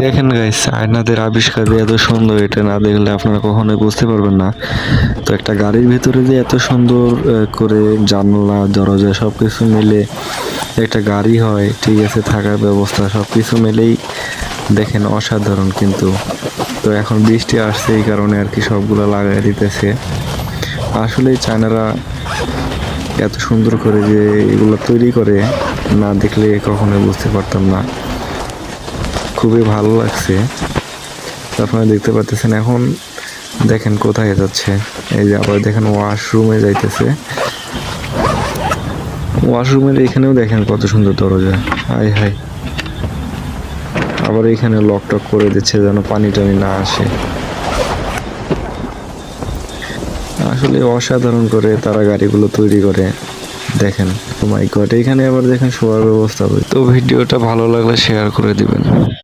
দেখেন গাইস, আয়নাদের আবিষ্কার যে এত সুন্দর, এটা না দেখলে আপনারা কখনোই বুঝতে পারবেন না। তো একটা গাড়ির ভিতরে যে এত সুন্দর করে জানলা দরজা সবকিছু মিলে একটা গাড়ি হয়, ঠিক আছে, থাকার ব্যবস্থা সবকিছু মিলেই দেখেন অসাধারণ। কিন্তু তো এখন বৃষ্টি আসছে, এই কারণে আর কি সবগুলো লাগাই দিতেছে। আসলে চায়নারা এত সুন্দর করে যে এগুলো তৈরি করে, না দেখলে কখনোই বুঝতে পারতাম না। খুবই ভালো লাগছে। আপনারা দেখতে পাচ্ছেন, এখন দেখেন কোথায় যাচ্ছে। এই যে আবার দেখেন ওয়াশরুমে যাইতেছে। ওয়াশরুমের এখানেও দেখেন কত সুন্দর দরজা, হাই হাই। আবার এখানে লক টক করে দিচ্ছে যেন পানি টানি না আসে। আসলে অসাধারণ করে তারা গাড়িগুলো তৈরি করে। দেখেন, ও মাই গড, এখানে আবার দেখেন শোয়ার ব্যবস্থা। তো ভিডিওটা ভালো লাগলে শেয়ার করে দিবেন।